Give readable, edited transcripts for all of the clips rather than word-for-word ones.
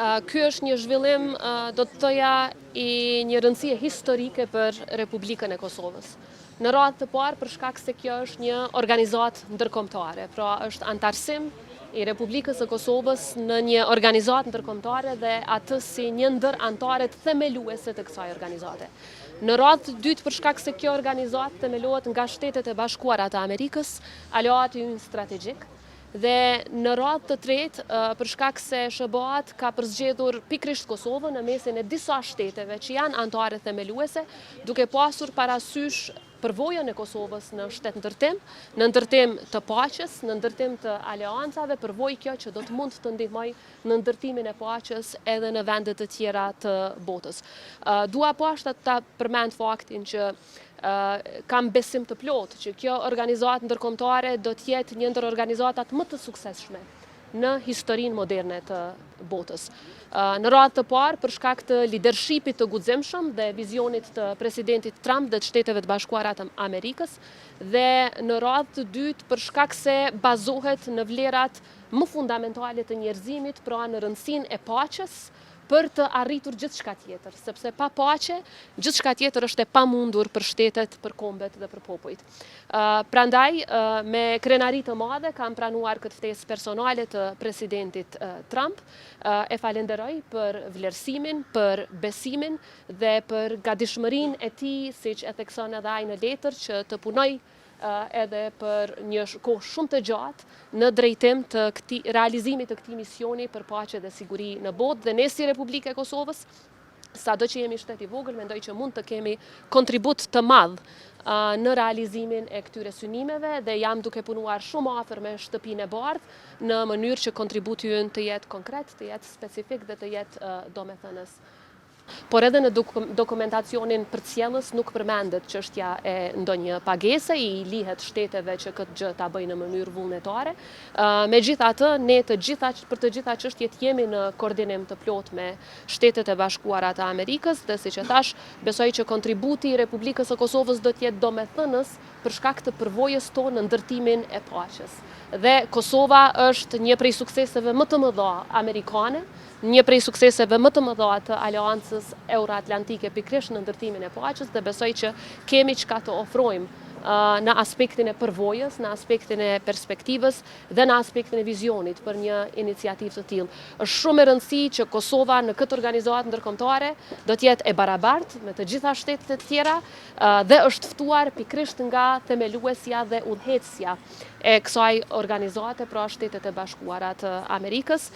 Ky është një zhvillim, do të thoja, i një rëndësie historike për Republikën e Kosovës. Në radhë të parë, për shkak se kjo është një organizatë ndërkombëtare, pra është antarësim i Republikës së Kosovës në një organizatë ndërkombëtare dhe atë si një ndër anëtarët themeluese të kësaj organizate. Në radhë të dytë, për shkak se kjo organizatë themelohet nga Shtetet e Bashkuara të Amerikës, aleati ynë strategjik. Dhe në radhë të tretë, për shkak se SBA-t ka përzgjedhur pikërisht Kosovën në mesin e disa shteteve që janë anëtare themeluese, duke pasur parasysh përvojën e Kosovës në në ndërtim të paqes, në ndërtim të aleancave, përvojë kjo që do të mund të ndihmojë në ndërtimin e paqes edhe në vende të tjera të botës. Dua poashtë ta përmend faktin që kam besim të plotë që kjo organizatë ndërkombëtare do të jetë një ndër organizatat më të suksesshme në historinë moderne të botës. Në radhë të parë, për shkak të leadershipit të guximshëm dhe vizionit të presidentit Trump dhe të Shteteve të Bashkuara të Amerikës, dhe në radhë të dytë, për shkak se bazohet në vlerat më fundamentale të njerëzimit, pra në rëndësinë e paqes, për të arritur gjithçka tjetër, sepse pa paqe, gjithçka tjetër është e pamundur për shtetet, për kombet dhe për popujt. Prandaj, me krenari të madhe, kam pranuar këtë ftesë personale të presidentit Trump, e falenderoj për vlerësimin, për besimin dhe për gatishmërinë e tij, siç e thekson edhe ai në letër, që të punoj edhe për një kohë shumë të gjatë në drejtim të realizimit të këtij misioni për paqe dhe siguri në botë, dhe ne si Republikë e Kosovës, sado që jemi shtet i vogël, mendoj që mund të kemi kontribut të madh në realizimin e këtyre synimeve, dhe jam duke punuar shumë afër me shtëpinë e bardhë në mënyrë që kontributi ynë të jetë konkret, të jetë specifik dhe të jetë domethënës. Por edhe në dokumentacionin përcjellës nuk përmendet çështja e ndonjë pagese, i lihet shteteve që këtë gjë ta bëjnë në mënyrë vullnetare. Megjithatë, ne për të gjitha çështjet jemi në koordinim të plotë me Shtetet e Bashkuara të Amerikës, dhe siç e thash, besoj që kontributi i Republikës së Kosovës do të jetë domethënës për shkak të përvojës tonë në ndërtimin e paqes. Dhe Kosova është një prej sukseseve më të mëdha amerikane, një prej sukseseve më të mëdha të aleancës euroatlantike pikërisht në ndërtimin e paqes, dhe besoj që kemi çka të ofrojmë në aspektin e përvojës, në aspektin e perspektivës dhe në aspektin e vizionit për një iniciativë të tillë. Është shumë e rëndësishme që Kosova në këtë organizatë ndërkombëtare do të jetë e barabartë me të gjitha shtetet e tjera, dhe është ftuar pikërisht nga themeluesja dhe udhëheqësja e kësaj organizate, pra Shtetet e Bashkuara të Amerikës.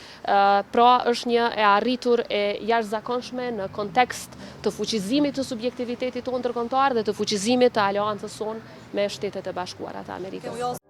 Pra është një e arritur e jashtëzakonshme në kontekst të fuqizimit të subjektivitetit tonë ndërkombëtar dhe të fuqizimit të aleancës sonë me Shtetet e Bashkuara të Amerikës.